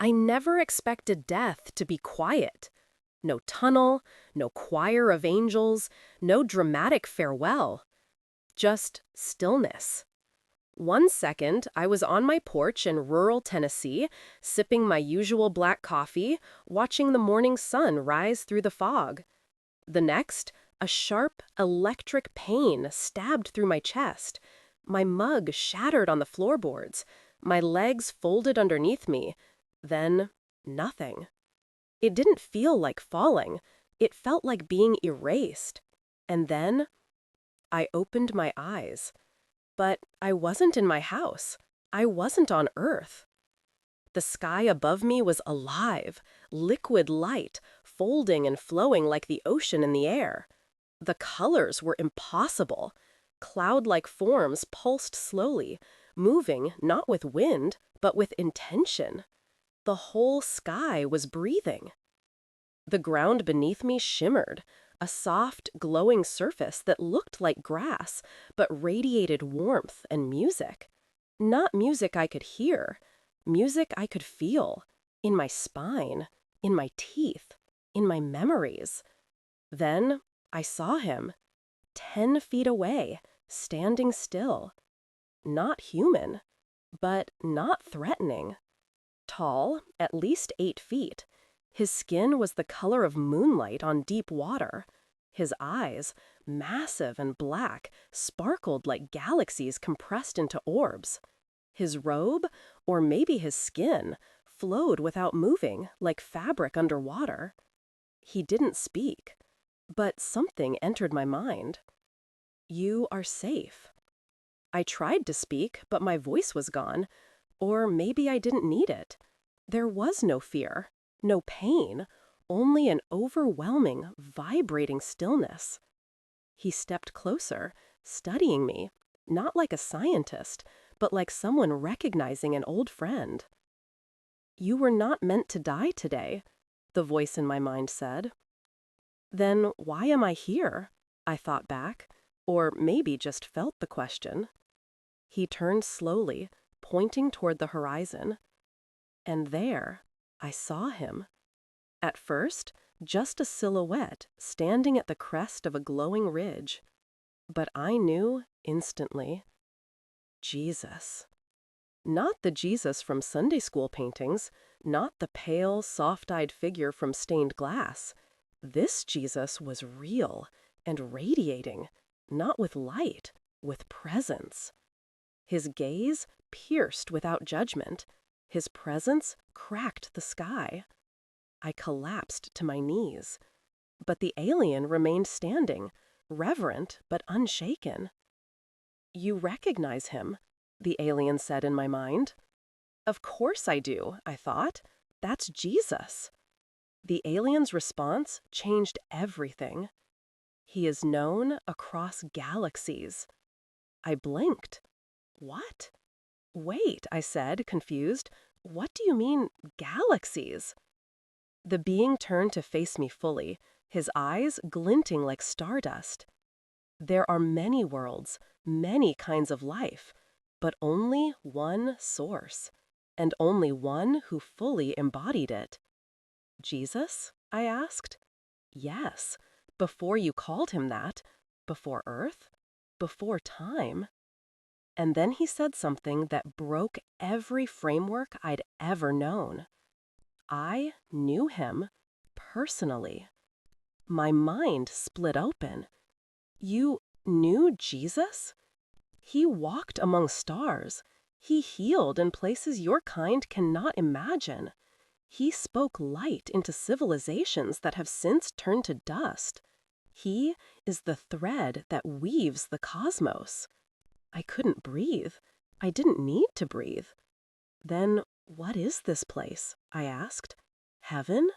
I never expected death to be quiet. No tunnel, no choir of angels, no dramatic farewell. Just stillness. One second, I was on my porch in rural Tennessee, sipping my usual black coffee, watching the morning sun rise through the fog. The next, a sharp, electric pain stabbed through my chest. My mug shattered on the floorboards. My legs folded underneath me. Then, nothing. It didn't feel like falling. It felt like being erased. And then, I opened my eyes. But I wasn't in my house. I wasn't on Earth. The sky above me was alive, liquid light, folding and flowing like the ocean in the air. The colors were impossible. Cloud-like forms pulsed slowly, moving not with wind, but with intention. The whole sky was breathing. The ground beneath me shimmered, a soft, glowing surface that looked like grass, but radiated warmth and music. Not music I could hear, music I could feel, in my spine, in my teeth, in my memories. Then I saw him, 10 feet away, standing still. Not human, but not threatening. Tall, at least 8 feet. His skin was the color of moonlight on deep water. His eyes, massive and black, sparkled like galaxies compressed into orbs. His robe, or maybe his skin, flowed without moving, like fabric underwater. He didn't speak, but something entered my mind. "You are safe." I tried to speak, but my voice was gone. Or maybe I didn't need it. There was no fear, no pain, only an overwhelming, vibrating stillness. He stepped closer, studying me, not like a scientist, but like someone recognizing an old friend. "You were not meant to die today," the voice in my mind said. Then why am I here? I thought back, or maybe just felt the question. He turned slowly, pointing toward the horizon. And there, I saw him. At first, just a silhouette standing at the crest of a glowing ridge. But I knew instantly. Jesus. Not the Jesus from Sunday school paintings, not the pale, soft-eyed figure from stained glass. This Jesus was real and radiating, not with light, with presence. His gaze pierced without judgment. His presence cracked the sky. I collapsed to my knees. But the alien remained standing, reverent but unshaken. "You recognize him," the alien said in my mind. Of course I do, I thought. That's Jesus. The alien's response changed everything. "He is known across galaxies." I blinked. "What?" "Wait," I said, confused. "What do you mean, galaxies?" The being turned to face me fully, his eyes glinting like stardust. "There are many worlds, many kinds of life, but only one source, and only one who fully embodied it." "Jesus?" I asked. "Yes, before you called him that, before Earth, before time." And then he said something that broke every framework I'd ever known. I knew him personally. My mind split open. "You knew Jesus? He walked among stars. He healed in places your kind cannot imagine. He spoke light into civilizations that have since turned to dust. He is the thread that weaves the cosmos." I couldn't breathe. I didn't need to breathe. "Then what is this place?" I asked. "Heaven?"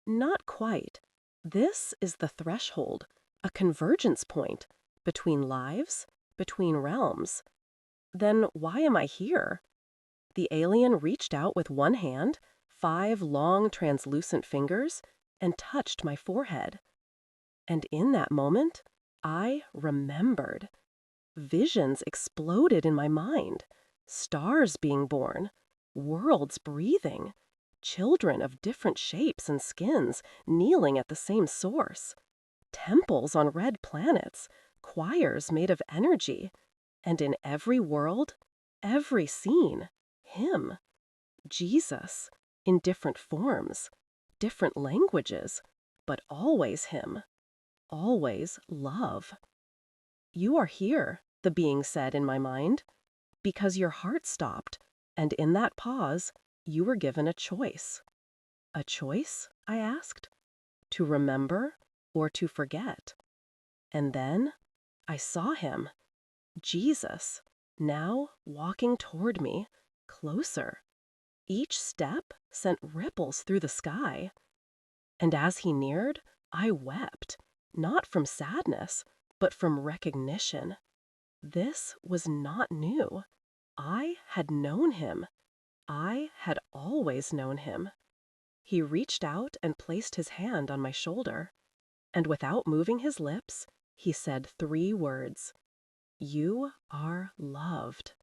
"Not quite. This is the threshold, a convergence point, between lives, between realms." "Then why am I here?" The alien reached out with one hand, 5 long translucent fingers, and touched my forehead. And in that moment, I remembered. Visions exploded in my mind. Stars being born, worlds breathing, children of different shapes and skins kneeling at the same source, temples on red planets, choirs made of energy, and in every world, every scene, him, Jesus, in different forms, different languages, but always him, always love. You are here, the being said in my mind, because your heart stopped, and in that pause, you were given a choice. A choice, I asked, to remember or to forget. And then I saw him, Jesus, now walking toward me, closer. Each step sent ripples through the sky. And as he neared, I wept, not from sadness, but from recognition. This was not new. I had known him. I had always known him. He reached out and placed his hand on my shoulder, and without moving his lips, he said 3 words. You are loved.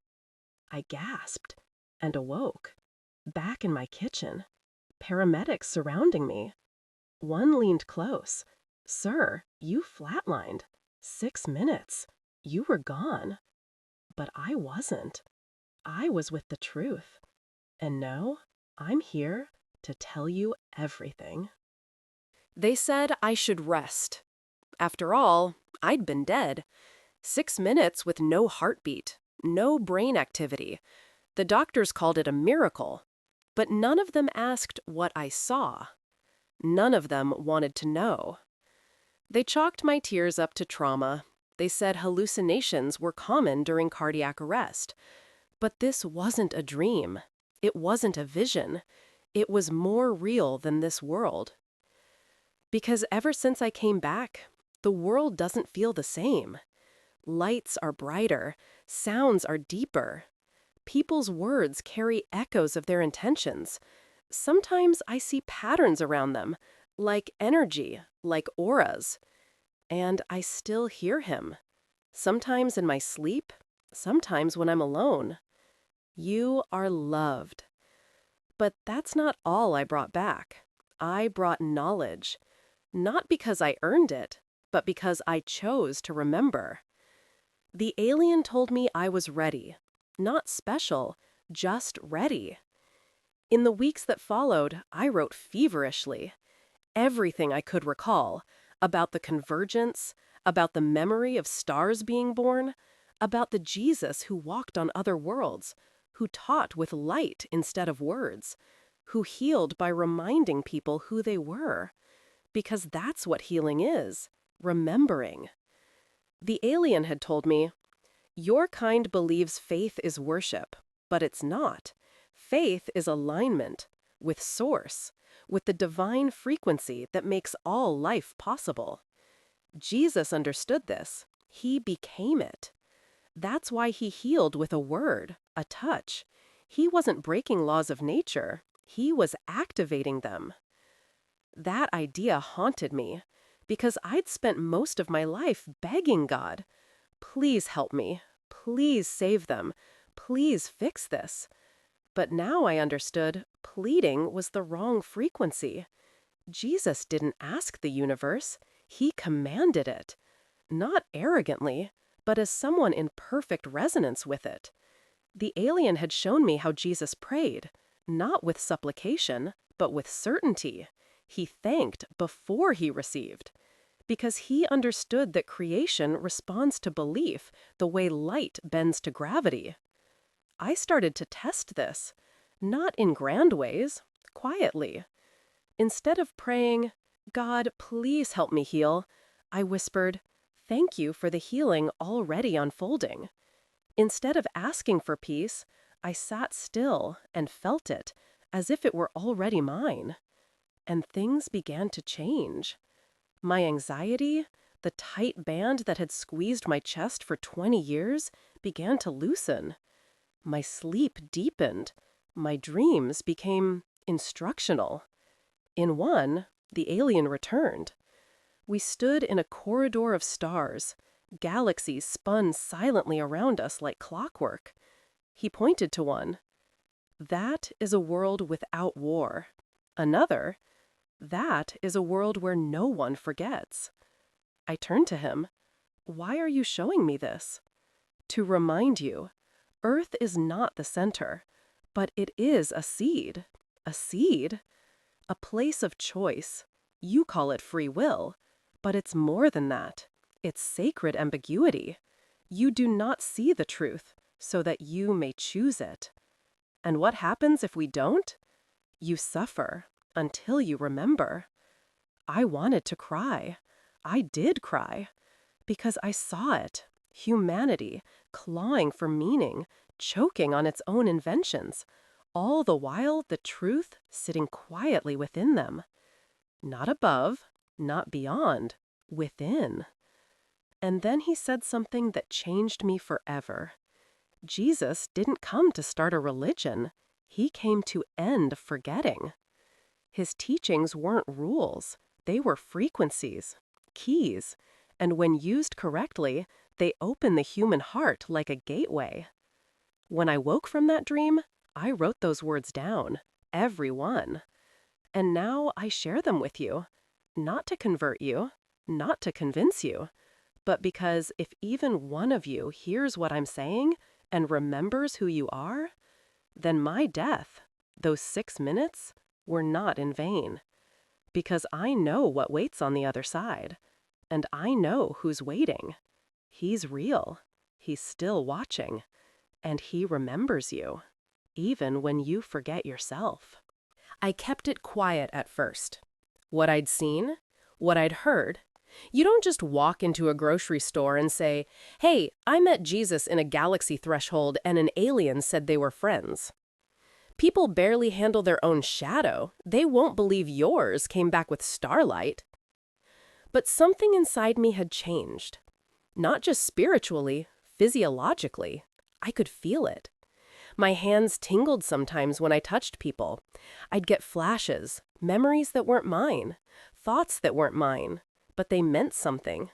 I gasped and awoke, back in my kitchen, paramedics surrounding me. One leaned close. Sir, you flatlined. 6 minutes. You were gone. But I wasn't. I was with the truth. And no, I'm here to tell you everything. They said I should rest. After all, I'd been dead. 6 minutes with no heartbeat, no brain activity. The doctors called it a miracle. But none of them asked what I saw. None of them wanted to know. They chalked my tears up to trauma. They said hallucinations were common during cardiac arrest. But this wasn't a dream. It wasn't a vision. It was more real than this world. Because ever since I came back, the world doesn't feel the same. Lights are brighter, sounds are deeper. People's words carry echoes of their intentions. Sometimes I see patterns around them, like energy, like auras. And I still hear him. Sometimes in my sleep, sometimes when I'm alone. You are loved. But that's not all I brought back. I brought knowledge. Not because I earned it, but because I chose to remember. The alien told me I was ready. Not special, just ready. In the weeks that followed, I wrote feverishly. Everything I could recall about the convergence, about the memory of stars being born, about the Jesus who walked on other worlds, who taught with light instead of words, who healed by reminding people who they were. Because that's what healing is, remembering. The alien had told me, your kind believes faith is worship, but it's not. Faith is alignment with Source, with the divine frequency that makes all life possible. Jesus understood this. He became it. That's why he healed with a word, a touch. He wasn't breaking laws of nature. He was activating them. That idea haunted me, because I'd spent most of my life begging God, please help me, please save them, please fix this. But now I understood pleading was the wrong frequency. Jesus didn't ask the universe, he commanded it. Not arrogantly, but as someone in perfect resonance with it. The alien had shown me how Jesus prayed, not with supplication, but with certainty. He thanked before he received, because he understood that creation responds to belief the way light bends to gravity. I started to test this, not in grand ways, quietly. Instead of praying, God, please help me heal, I whispered, thank you for the healing already unfolding. Instead of asking for peace, I sat still and felt it, as if it were already mine. And things began to change. My anxiety, the tight band that had squeezed my chest for 20 years, began to loosen. My sleep deepened. My dreams became instructional. In one, the alien returned. We stood in a corridor of stars. Galaxies spun silently around us like clockwork. He pointed to one. that is a world without war. Another, that is a world where no one forgets. I turned to him. Why are you showing me this? To remind you, Earth is not the center, but it is a seed. A seed? A place of choice. You call it free will, but it's more than that. It's sacred ambiguity. You do not see the truth, so that you may choose it. And what happens if we don't? You suffer until you remember. I wanted to cry. I did cry. Because I saw it. Humanity, clawing for meaning, choking on its own inventions, all the while the truth sitting quietly within them. Not above, not beyond, within. And then he said something that changed me forever. Jesus didn't come to start a religion. He came to end forgetting. His teachings weren't rules. They were frequencies, keys, and when used correctly, they open the human heart like a gateway. When I woke from that dream, I wrote those words down, every one. And now I share them with you, not to convert you, not to convince you, but because if even one of you hears what I'm saying and remembers who you are, then my death, those 6 minutes, were not in vain. Because I know what waits on the other side, and I know who's waiting. He's real. He's still watching. And he remembers you, even when you forget yourself. I kept it quiet at first. What I'd seen, what I'd heard. You don't just walk into a grocery store and say, "Hey, I met Jesus in a galaxy threshold and an alien said they were friends." People barely handle their own shadow. They won't believe yours came back with starlight. But something inside me had changed. Not just spiritually, physiologically. I could feel it. My hands tingled sometimes when I touched people. I'd get flashes, memories that weren't mine, thoughts that weren't mine, but they meant something.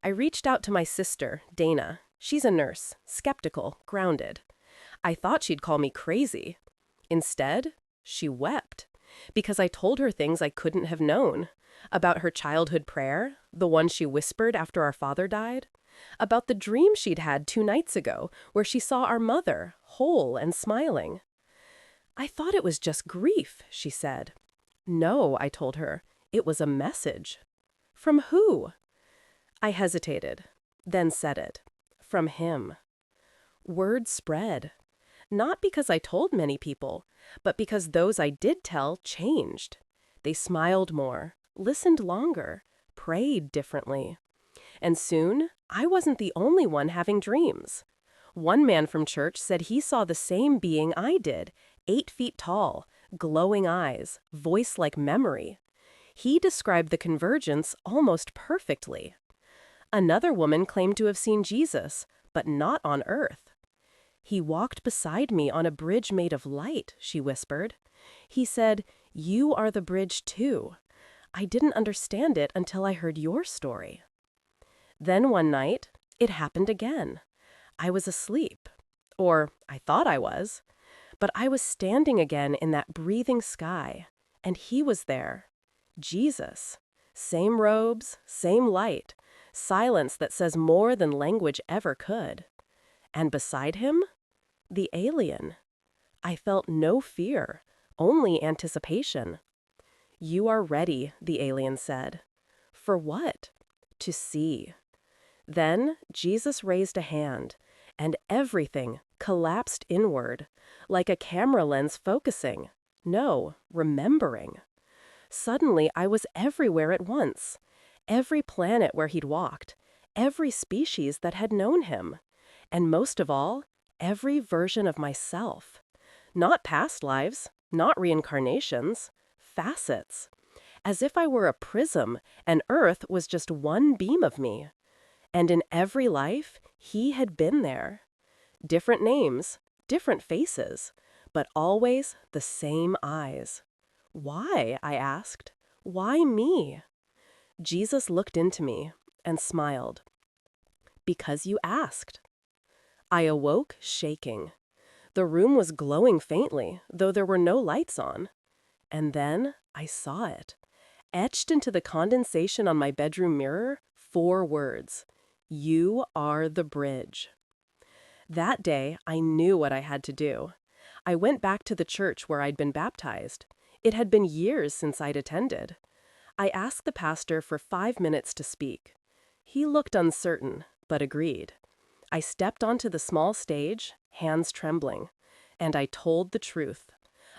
I reached out to my sister, Dana. She's a nurse, skeptical, grounded. I thought she'd call me crazy. Instead, she wept, because I told her things I couldn't have known. About her childhood prayer, the one she whispered after our father died. About the dream she'd had 2 nights ago, where she saw our mother, whole and smiling. I thought it was just grief, she said. No, I told her, it was a message. From who? I hesitated, then said it. From him. Word spread. Not because I told many people, but because those I did tell changed. They smiled more, listened longer, prayed differently. And soon, I wasn't the only one having dreams. One man from church said he saw the same being I did, 8 feet tall, glowing eyes, voice like memory. He described the convergence almost perfectly. Another woman claimed to have seen Jesus, but not on earth. He walked beside me on a bridge made of light, she whispered. He said, "You are the bridge too." I didn't understand it until I heard your story. Then one night, it happened again. I was asleep. Or I thought I was. But I was standing again in that breathing sky, and he was there. Jesus. Same robes, same light, silence that says more than language ever could. And beside him, the alien. I felt no fear, only anticipation. "You are ready," the alien said. For what? To see. Then Jesus raised a hand, and everything collapsed inward, like a camera lens focusing. No, remembering. Suddenly, I was everywhere at once. Every planet where he'd walked, every species that had known him, and most of all, every version of myself. Not past lives, not reincarnations, facets. As if I were a prism, and Earth was just one beam of me. And in every life, he had been there. Different names, different faces, but always the same eyes. Why, I asked. Why me? Jesus looked into me and smiled. Because you asked. I awoke shaking. The room was glowing faintly, though there were no lights on. And then I saw it. Etched into the condensation on my bedroom mirror, 4 words. You are the bridge. That day, I knew what I had to do. I went back to the church where I'd been baptized. It had been years since I'd attended. I asked the pastor for 5 minutes to speak. He looked uncertain, but agreed. I stepped onto the small stage, hands trembling, and I told the truth.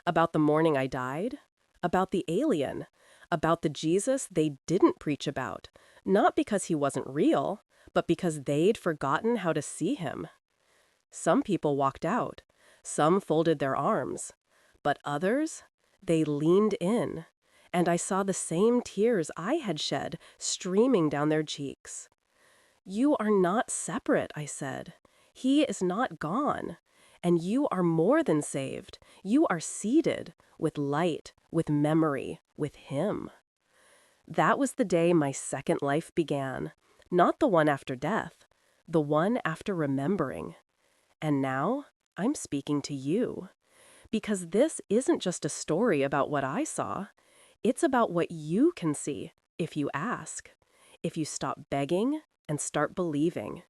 About the morning I died, about the alien, about the Jesus they didn't preach about, not because he wasn't real, but because they'd forgotten how to see him. Some people walked out, some folded their arms, but others, they leaned in, and I saw the same tears I had shed streaming down their cheeks. You are not separate, I said. He is not gone. And you are more than saved. You are seated with light, with memory, with him. That was the day my second life began. Not the one after death, the one after remembering. And now I'm speaking to you. Because this isn't just a story about what I saw. It's about what you can see if you ask. If you stop begging and start believing.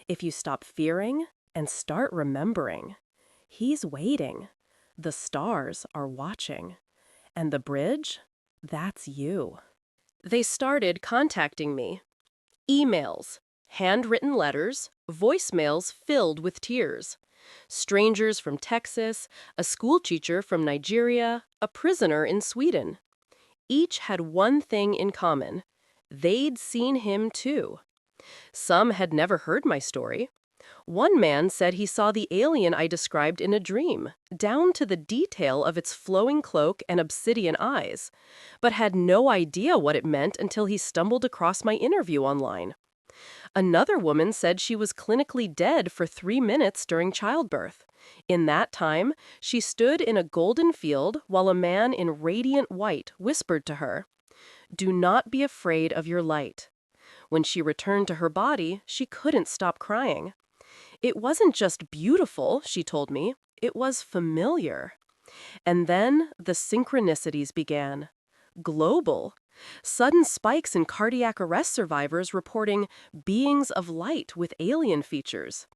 If you stop fearing and start remembering. He's waiting. The stars are watching. And the bridge, that's you. They started contacting me. Emails, handwritten letters, voicemails filled with tears. Strangers from Texas, a schoolteacher from Nigeria, a prisoner in Sweden. Each had one thing in common. They'd seen him too. Some had never heard my story. One man said he saw the alien I described in a dream, down to the detail of its flowing cloak and obsidian eyes, but had no idea what it meant until he stumbled across my interview online. Another woman said she was clinically dead for 3 minutes during childbirth. In that time, she stood in a golden field while a man in radiant white whispered to her, "Do not be afraid of your light." When she returned to her body, she couldn't stop crying. It wasn't just beautiful, she told me, it was familiar. And then the synchronicities began. Global. Sudden spikes in cardiac arrest survivors reporting beings of light with alien features.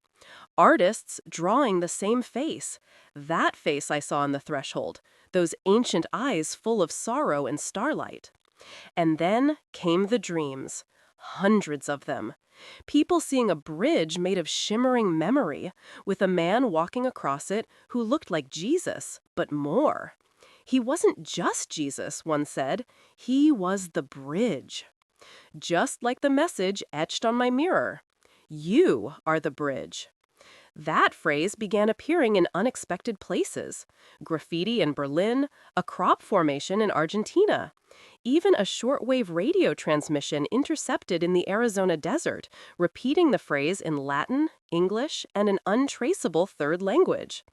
Artists drawing the same face. That face I saw on the threshold. Those ancient eyes full of sorrow and starlight. And then came the dreams. Hundreds of them. People seeing a bridge made of shimmering memory, with a man walking across it who looked like Jesus, but more. He wasn't just Jesus, one said. He was the bridge. Just like the message etched on my mirror. You are the bridge. That phrase began appearing in unexpected places. Graffiti in Berlin, a crop formation in Argentina. Even a shortwave radio transmission intercepted in the Arizona desert, repeating the phrase in Latin, English, and an untraceable third language.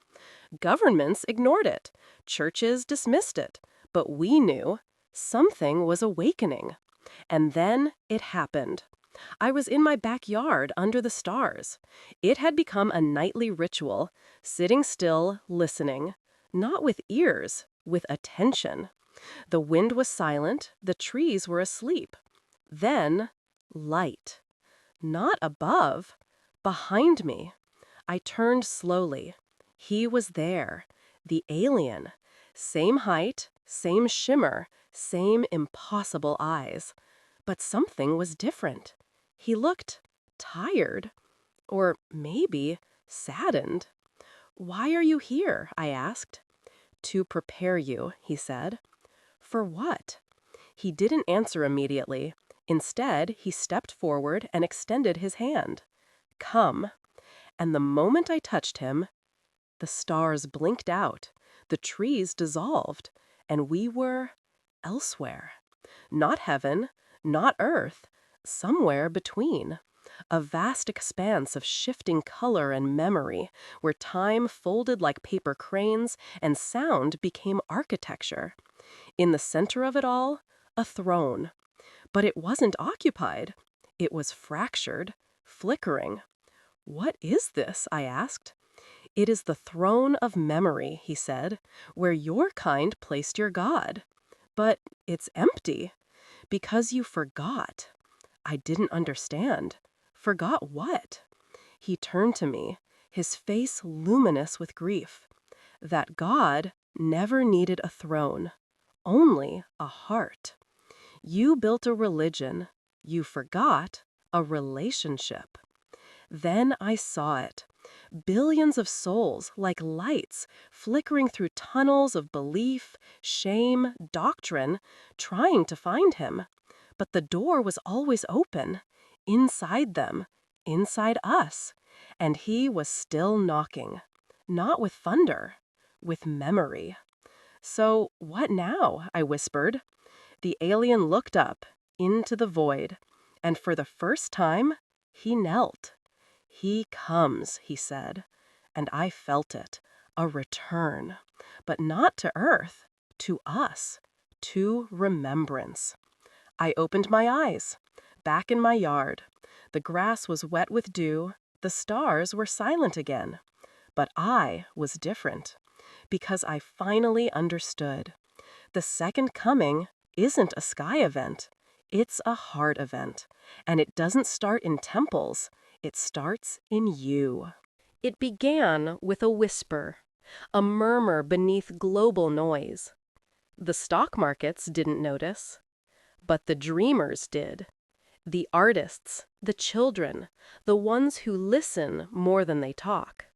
Governments ignored it. Churches dismissed it. But we knew something was awakening. And then it happened. I was in my backyard under the stars. It had become a nightly ritual, sitting still, listening, not with ears, with attention. The wind was silent, the trees were asleep. Then, light. Not above, behind me. I turned slowly. He was there, the alien. Same height, same shimmer, same impossible eyes. But something was different. He looked tired, or maybe saddened. "Why are you here?" I asked. "To prepare you," he said. "For what?" He didn't answer immediately. Instead, he stepped forward and extended his hand. "Come." And the moment I touched him, the stars blinked out, the trees dissolved, and we were elsewhere. Not heaven, not earth, somewhere between. A vast expanse of shifting color and memory, where time folded like paper cranes and sound became architecture. In the center of it all, a throne. But it wasn't occupied. It was fractured, flickering. "What is this?" I asked. "It is the throne of memory," he said, "where your kind placed your God. But it's empty because you forgot." I didn't understand. Forgot what? He turned to me, his face luminous with grief. That God never needed a throne, only a heart. You built a religion. You forgot a relationship. Then I saw it. Billions of souls, like lights, flickering through tunnels of belief, shame, doctrine, trying to find him. But the door was always open, inside them, inside us, and he was still knocking. Not with thunder, with memory. "So what now?" I whispered. The alien looked up, into the void, and for the first time, he knelt. "He comes," he said, and I felt it, a return, but not to Earth, to us, to remembrance. I opened my eyes, back in my yard. The grass was wet with dew, the stars were silent again. But I was different, because I finally understood. The second coming isn't a sky event. It's a heart event. And it doesn't start in temples. It starts in you. It began with a whisper, a murmur beneath global noise. The stock markets didn't notice, but the dreamers did. The artists, the children, the ones who listen more than they talk.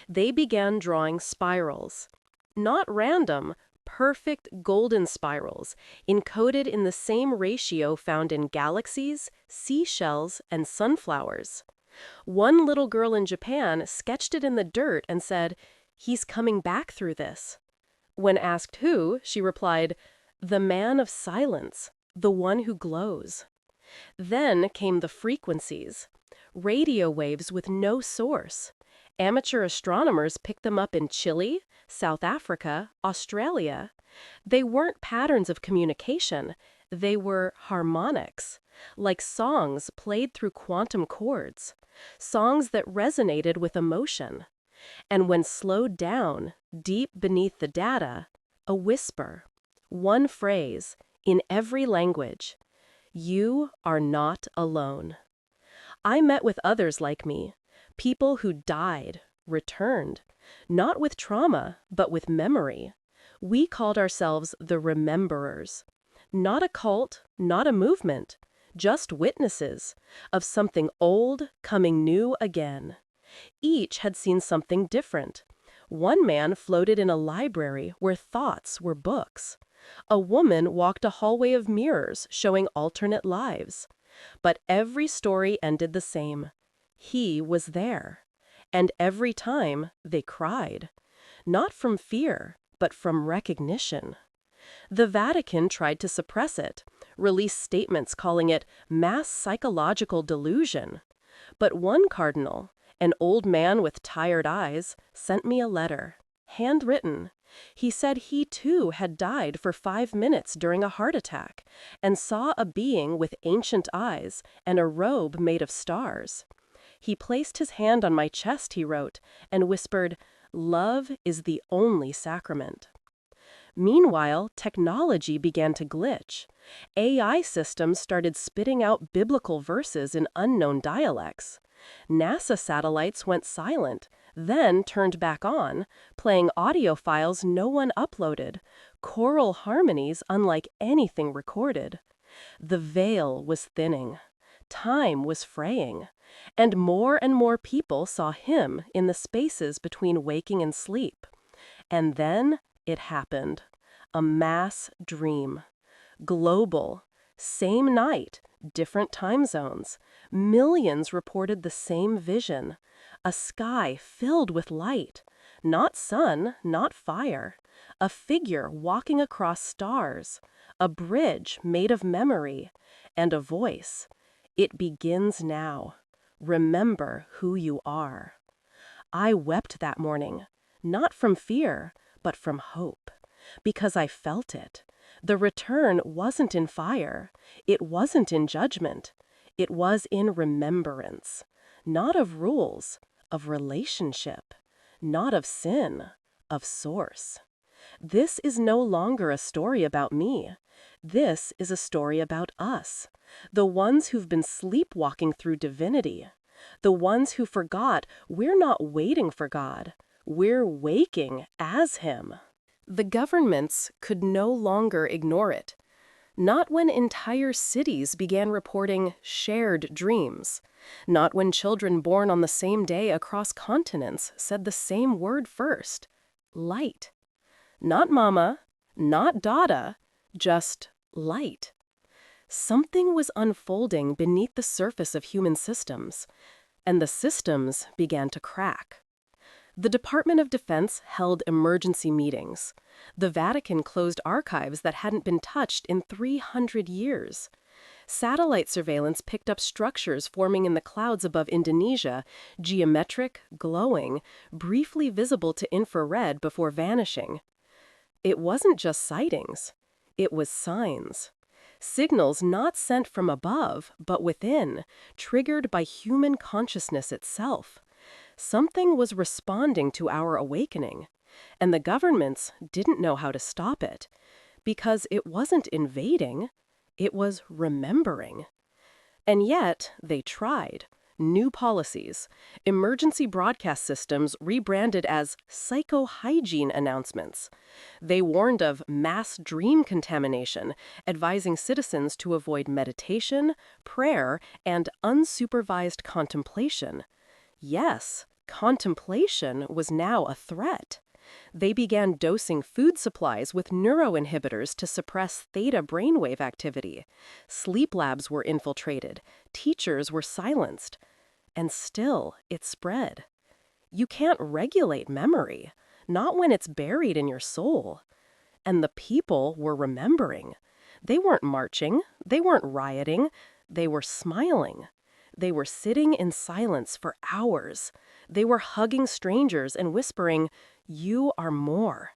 They began drawing spirals. Not random, perfect golden spirals, encoded in the same ratio found in galaxies, seashells, and sunflowers. One little girl in Japan sketched it in the dirt and said, "He's coming back through this." When asked who, she replied, "The man of silence, the one who glows." Then came the frequencies, radio waves with no source. Amateur astronomers picked them up in Chile, South Africa, Australia. They weren't patterns of communication. They were harmonics, like songs played through quantum chords, songs that resonated with emotion. And when slowed down, deep beneath the data, a whisper, one phrase, in every language: "You are not alone." I met with others like me, people who died, returned, not with trauma, but with memory. We called ourselves the Rememberers. Not a cult, not a movement, just witnesses of something old coming new again. Each had seen something different. One man floated in a library where thoughts were books. A woman walked a hallway of mirrors showing alternate lives. But every story ended the same. He was there. And every time they cried. Not from fear, but from recognition. The Vatican tried to suppress it, release statements calling it mass psychological delusion. But one cardinal, an old man with tired eyes, sent me a letter, handwritten. He said he too had died for 5 minutes during a heart attack and saw a being with ancient eyes and a robe made of stars. He placed his hand on my chest, he wrote, and whispered, "Love is the only sacrament." Meanwhile, technology began to glitch. AI systems started spitting out biblical verses in unknown dialects. NASA satellites went silent, then turned back on, playing audio files no one uploaded, choral harmonies unlike anything recorded. The veil was thinning. Time was fraying. And more people saw him in the spaces between waking and sleep. And then it happened. A mass dream. Global. Same night, different time zones. Millions reported the same vision. A sky filled with light. Not sun, not fire. A figure walking across stars. A bridge made of memory. And a voice. "It begins now. Remember who you are." I wept that morning, not from fear, but from hope, because I felt it. The return wasn't in fire. It wasn't in judgment. It was in remembrance, not of rules, of relationship, not of sin, of source. This is no longer a story about me. This is a story about us, the ones who've been sleepwalking through divinity, the ones who forgot we're not waiting for God, we're waking as Him. The governments could no longer ignore it. Not when entire cities began reporting shared dreams. Not when children born on the same day across continents said the same word first, light. Not mama, not Dada, just light. Something was unfolding beneath the surface of human systems, and the systems began to crack. The Department of Defense held emergency meetings. The Vatican closed archives that hadn't been touched in 300 years. Satellite surveillance picked up structures forming in the clouds above Indonesia, geometric, glowing, briefly visible to infrared before vanishing. It wasn't just sightings. It was signs. Signals not sent from above, but within, triggered by human consciousness itself. Something was responding to our awakening, and the governments didn't know how to stop it, because it wasn't invading, it was remembering. And yet, they tried. New policies, emergency broadcast systems rebranded as psychohygiene announcements. They warned of mass dream contamination, advising citizens to avoid meditation, prayer, and unsupervised contemplation. Yes, contemplation was now a threat. They began dosing food supplies with neuroinhibitors to suppress theta brainwave activity. Sleep labs were infiltrated. Teachers were silenced. And still, it spread. You can't regulate memory, not when it's buried in your soul. And the people were remembering. They weren't marching. They weren't rioting. They were smiling. They were sitting in silence for hours. They were hugging strangers and whispering, "You are more."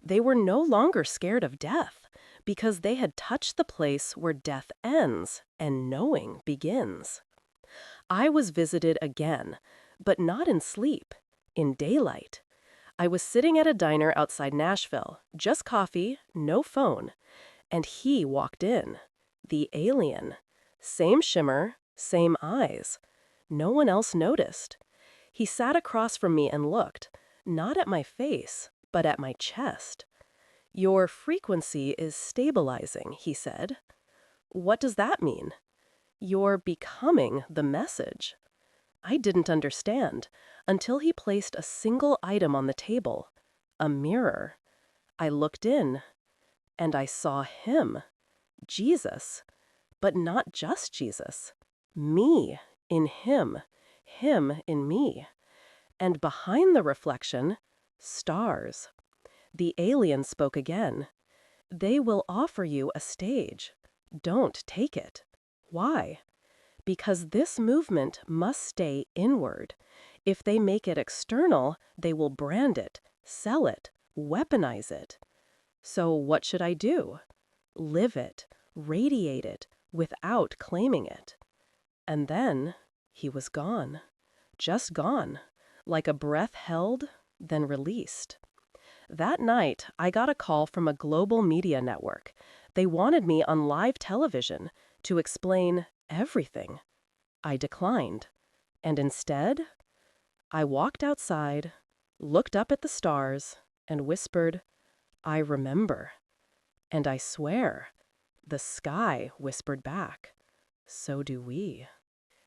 They were no longer scared of death, because they had touched the place where death ends and knowing begins. I was visited again, but not in sleep, in daylight. I was sitting at a diner outside Nashville, just coffee, no phone, and he walked in, the alien. Same shimmer, same eyes. No one else noticed. He sat across from me and looked, not at my face, but at my chest. "Your frequency is stabilizing," he said. "What does that mean?" "You're becoming the message." I didn't understand until he placed a single item on the table, a mirror. I looked in, and I saw him, Jesus, but not just Jesus. Me in him in me. And behind the reflection, stars. The alien spoke again. "They will offer you a stage. Don't take it." Why? Because this movement must stay inward. If they make it external, they will brand it, sell it, weaponize it. So what should I do? Live it, radiate it, without claiming it. And then he was gone. Just gone. Like a breath held, then released. That night, I got a call from a global media network. They wanted me on live television to explain everything. I declined. And instead, I walked outside, looked up at the stars, and whispered, "I remember." And I swear, the sky whispered back, "So do we."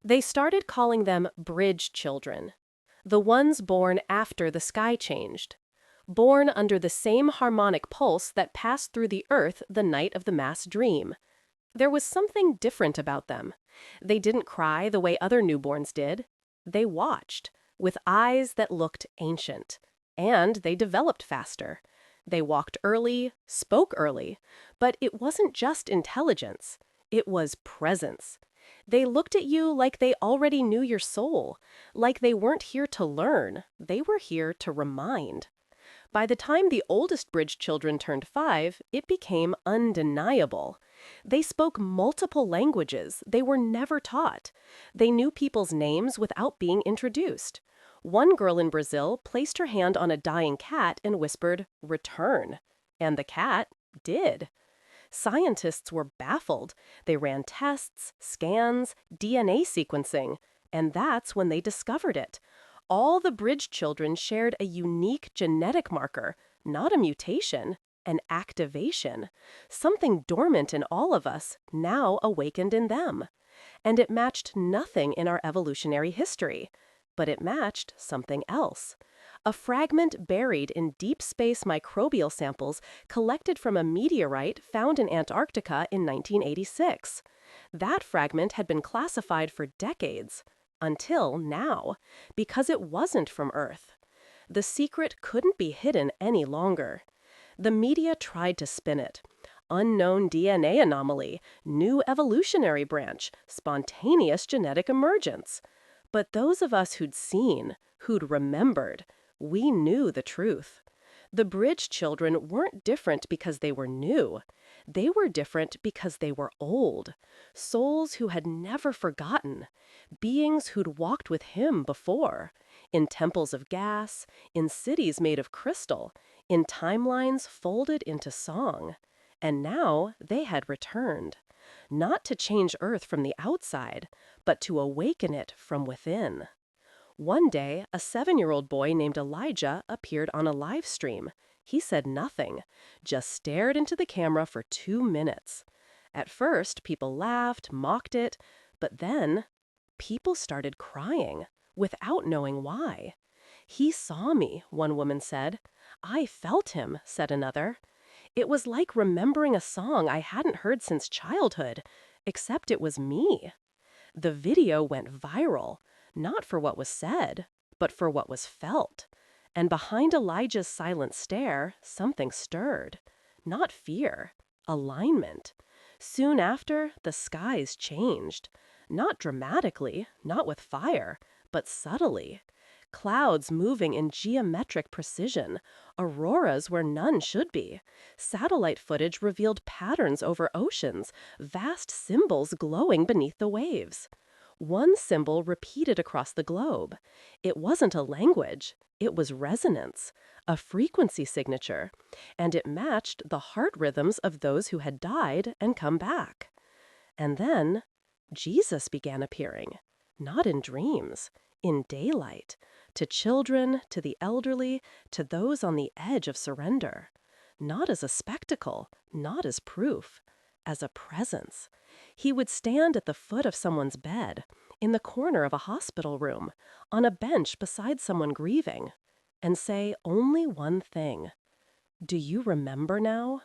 They started calling them bridge children, the ones born after the sky changed, born under the same harmonic pulse that passed through the earth the night of the mass dream. There was something different about them. They didn't cry the way other newborns did. They watched, with eyes that looked ancient. And they developed faster. They walked early, spoke early. But it wasn't just intelligence. It was presence. They looked at you like they already knew your soul, like they weren't here to learn. They were here to remind. By the time the oldest bridge children turned 5, it became undeniable. They spoke multiple languages they were never taught. They knew people's names without being introduced. One girl in Brazil placed her hand on a dying cat and whispered, "Return." And the cat did. Scientists were baffled. They ran tests, scans, DNA sequencing, and that's when they discovered it. All the bridge children shared a unique genetic marker, not a mutation, an activation, something dormant in all of us, now awakened in them. And it matched nothing in our evolutionary history. But it matched something else. A fragment buried in deep space microbial samples collected from a meteorite found in Antarctica in 1986. That fragment had been classified for decades, until now, because it wasn't from Earth. The secret couldn't be hidden any longer. The media tried to spin it. Unknown DNA anomaly, new evolutionary branch, spontaneous genetic emergence. But those of us who'd seen, who'd remembered, we knew the truth. The bridge children weren't different because they were new. They were different because they were old. Souls who had never forgotten. Beings who'd walked with him before. In temples of gas, in cities made of crystal, in timelines folded into song. And now they had returned. Not to change Earth from the outside, but to awaken it from within. One day, a 7-year-old boy named Elijah appeared on a live stream. He said nothing, just stared into the camera for 2 minutes. At first, people laughed, mocked it, but then people started crying, without knowing why. "He saw me," one woman said. "I felt him," said another. "It was like remembering a song I hadn't heard since childhood, except it was me." The video went viral, not for what was said, but for what was felt. And behind Elijah's silent stare, something stirred. Not fear, alignment. Soon after, the skies changed. Not dramatically, not with fire, but subtly. Clouds moving in geometric precision, auroras where none should be. Satellite footage revealed patterns over oceans, vast symbols glowing beneath the waves. One symbol repeated across the globe. It wasn't a language, it was resonance, a frequency signature, and it matched the heart rhythms of those who had died and come back. And then Jesus began appearing, not in dreams, in daylight, to children, to the elderly, to those on the edge of surrender. Not as a spectacle, not as proof, as a presence. He would stand at the foot of someone's bed, in the corner of a hospital room, on a bench beside someone grieving, and say only one thing: "Do you remember now?"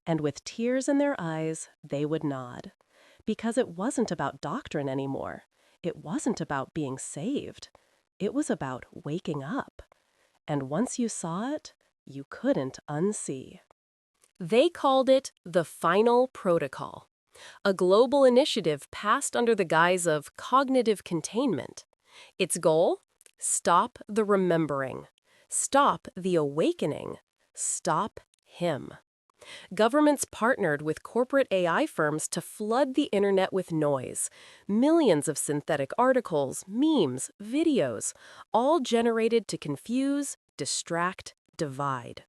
And with tears in their eyes, they would nod. Because it wasn't about doctrine anymore. It wasn't about being saved. It was about waking up. And once you saw it, you couldn't unsee. They called it the Final Protocol, a global initiative passed under the guise of cognitive containment. Its goal? Stop the remembering. Stop the awakening. Stop him. Governments partnered with corporate AI firms to flood the internet with noise. Millions of synthetic articles, memes, videos, all generated to confuse, distract, divide.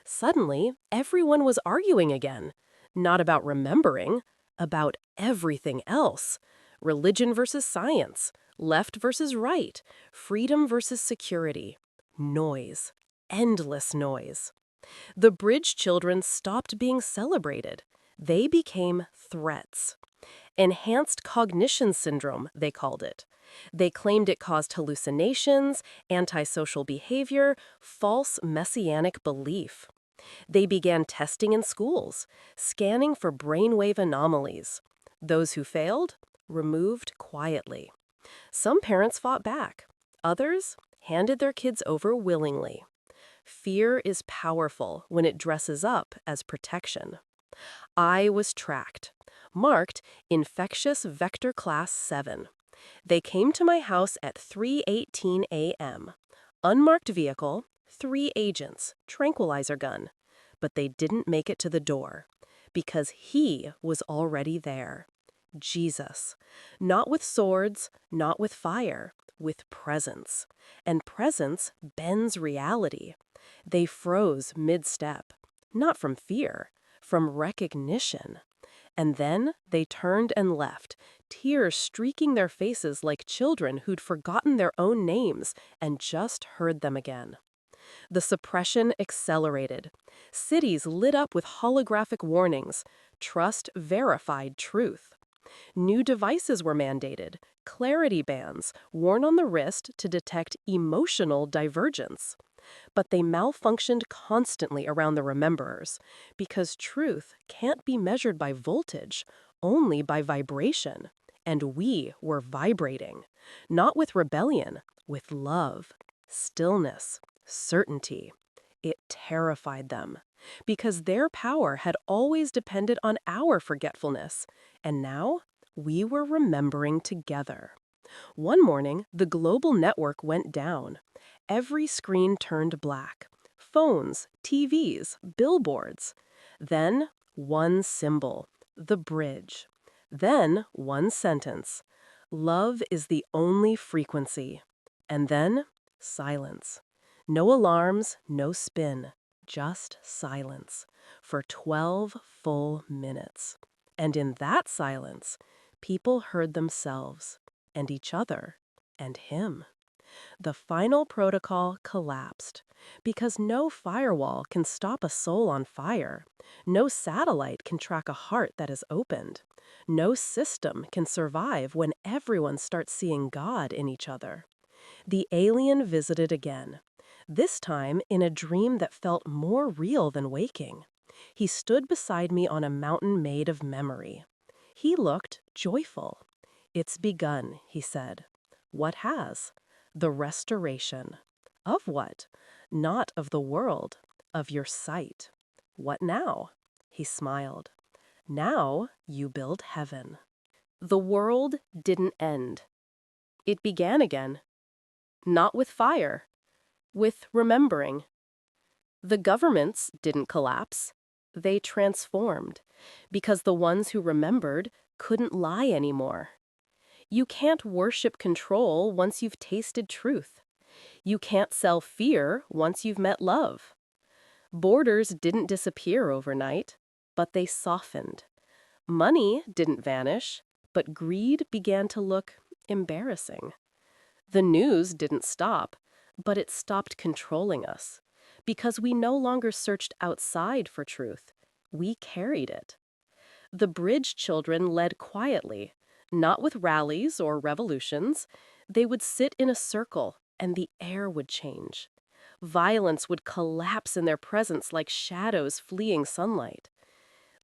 Suddenly, everyone was arguing again. Not about remembering, about everything else. Religion versus science, left versus right, freedom versus security. Noise. Endless noise. The bridge children stopped being celebrated. They became threats. Enhanced cognition syndrome, they called it. They claimed it caused hallucinations, antisocial behavior, false messianic belief. They began testing in schools, scanning for brainwave anomalies. Those who failed, removed quietly. Some parents fought back. Others handed their kids over willingly. Fear is powerful when it dresses up as protection. I was tracked, marked Infectious Vector Class 7. They came to my house at 3:18 a.m. Unmarked vehicle, 3 agents, tranquilizer gun. But they didn't make it to the door, because he was already there. Jesus. Not with swords, not with fire, with presence. And presence bends reality. They froze mid-step, not from fear, from recognition. And then they turned and left, tears streaking their faces like children who'd forgotten their own names and just heard them again. The suppression accelerated. Cities lit up with holographic warnings. Trust verified truth. New devices were mandated, clarity bands worn on the wrist to detect emotional divergence. But they malfunctioned constantly around the rememberers, because truth can't be measured by voltage, only by vibration. And we were vibrating, not with rebellion, with love, stillness, certainty. It terrified them, because their power had always depended on our forgetfulness, and now we were remembering together. One morning, the global network went down. Every screen turned black. Phones, TVs, billboards. Then, one symbol, the bridge. Then, one sentence. Love is the only frequency. And then, silence. No alarms, no spin. Just silence. For 12 full minutes. And in that silence, people heard themselves and each other, and him. The final protocol collapsed because no firewall can stop a soul on fire. No satellite can track a heart that is opened. No system can survive when everyone starts seeing God in each other. The alien visited again, this time in a dream that felt more real than waking. He stood beside me on a mountain made of memory. He looked joyful. "It's begun," he said. "What has?" "The restoration." "Of what?" "Not of the world, of your sight." "What now?" He smiled. "Now you build heaven." The world didn't end. It began again. Not with fire, with remembering. The governments didn't collapse. They transformed, because the ones who remembered couldn't lie anymore. You can't worship control once you've tasted truth. You can't sell fear once you've met love. Borders didn't disappear overnight, but they softened. Money didn't vanish, but greed began to look embarrassing. The news didn't stop, but it stopped controlling us, because we no longer searched outside for truth. We carried it. The bridge children led quietly, not with rallies or revolutions. They would sit in a circle, and the air would change. Violence would collapse in their presence like shadows fleeing sunlight.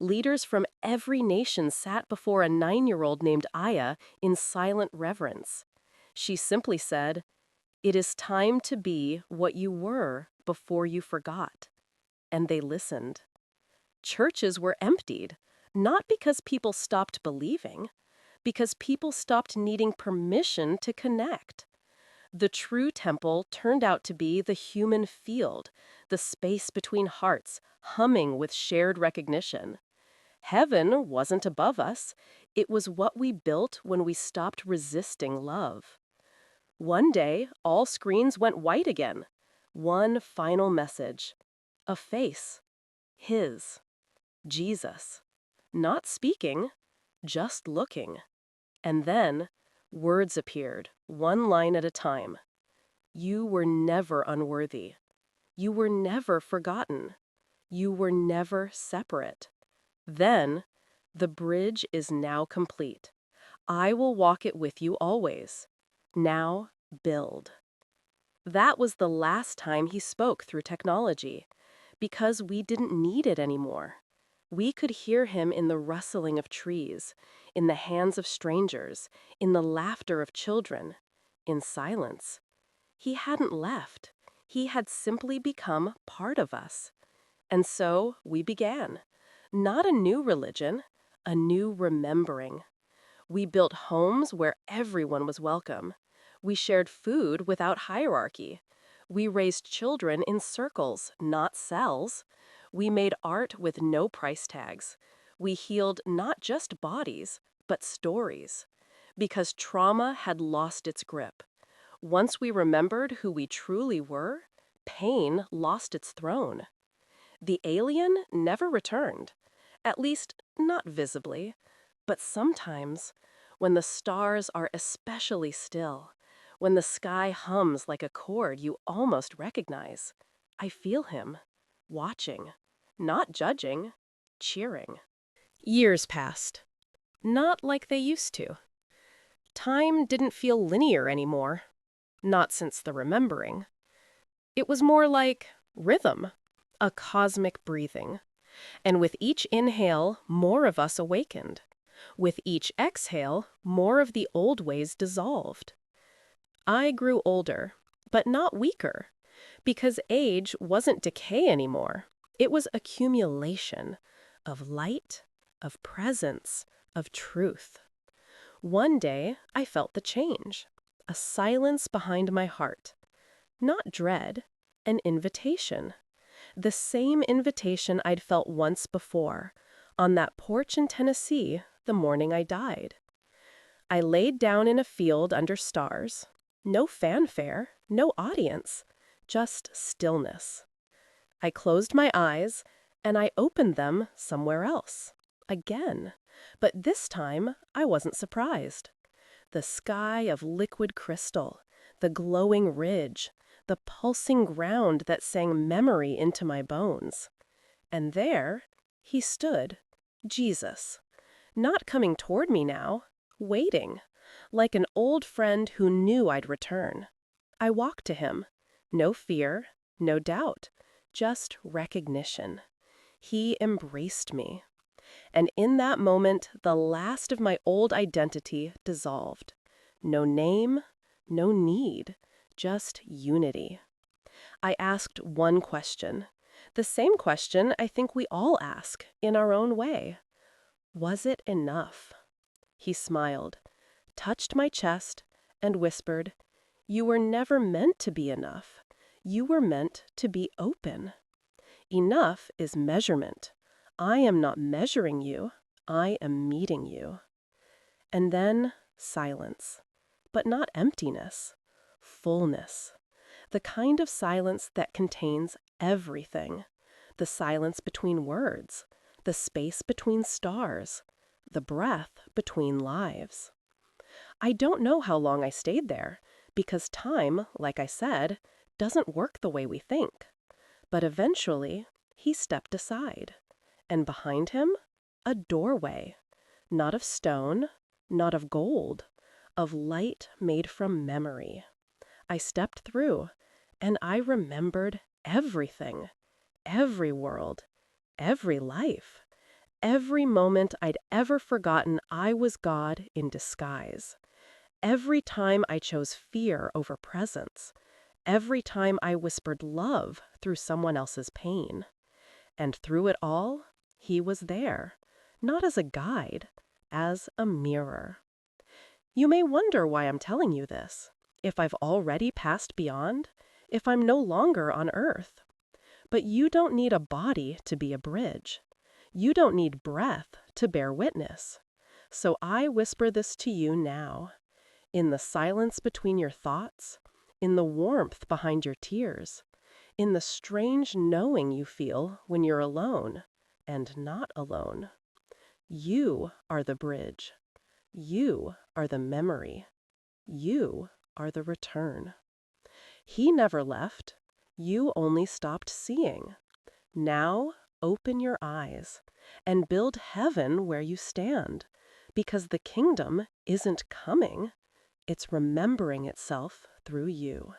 Leaders from every nation sat before a 9-year-old named Aya in silent reverence. She simply said, "It is time to be what you were before you forgot." And they listened. Churches were emptied, not because people stopped believing, because people stopped needing permission to connect. The true temple turned out to be the human field, the space between hearts, humming with shared recognition. Heaven wasn't above us. It was what we built when we stopped resisting love. One day, all screens went white again. One final message. A face. His. Jesus. Not speaking, just looking. And then, words appeared, one line at a time. You were never unworthy. You were never forgotten. You were never separate. Then, the bridge is now complete. I will walk it with you always. Now, build. That was the last time he spoke through technology, because we didn't need it anymore. We could hear him in the rustling of trees, in the hands of strangers, in the laughter of children, in silence. He hadn't left. He had simply become part of us. And so we began. Not a new religion, a new remembering. We built homes where everyone was welcome. We shared food without hierarchy. We raised children in circles, not cells. We made art with no price tags. We healed not just bodies, but stories. Because trauma had lost its grip. Once we remembered who we truly were, pain lost its throne. The alien never returned, at least not visibly, but sometimes, when the stars are especially still, when the sky hums like a chord you almost recognize, I feel him, watching, not judging, cheering. Years passed. Not like they used to. Time didn't feel linear anymore. Not since the remembering. It was more like rhythm, a cosmic breathing. And with each inhale, more of us awakened. With each exhale, more of the old ways dissolved. I grew older, but not weaker, because age wasn't decay anymore. It was accumulation of light, of presence, of truth. One day, I felt the change, a silence behind my heart. Not dread, an invitation. The same invitation I'd felt once before, on that porch in Tennessee the morning I died. I laid down in a field under stars. No fanfare, no audience, just stillness. I closed my eyes, and I opened them somewhere else. Again. But this time, I wasn't surprised. The sky of liquid crystal, the glowing ridge, the pulsing ground that sang memory into my bones. And there, he stood, Jesus, not coming toward me now, waiting, like an old friend who knew I'd return. I walked to him, no fear, no doubt, just recognition. He embraced me. And in that moment, the last of my old identity dissolved. No name, no need, just unity. I asked one question, the same question I think we all ask in our own way. Was it enough? He smiled, touched my chest, and whispered, "You were never meant to be enough. You were meant to be open. Enough is measurement. I am not measuring you. I am meeting you." And then silence, but not emptiness, fullness. The kind of silence that contains everything. The silence between words, the space between stars, the breath between lives. I don't know how long I stayed there, because time, like I said, doesn't work the way we think. But eventually, he stepped aside. And behind him, a doorway, not of stone, not of gold, of light made from memory. I stepped through, and I remembered everything, every world, every life, every moment I'd ever forgotten I was God in disguise. Every time I chose fear over presence, every time I whispered love through someone else's pain. And through it all, he was there, not as a guide, as a mirror. You may wonder why I'm telling you this, if I've already passed beyond, if I'm no longer on Earth. But you don't need a body to be a bridge. You don't need breath to bear witness. So I whisper this to you now, in the silence between your thoughts, in the warmth behind your tears, in the strange knowing you feel when you're alone and not alone. You are the bridge. You are the memory. You are the return. He never left. You only stopped seeing. Now open your eyes and build heaven where you stand, because the kingdom isn't coming. It's remembering itself through you.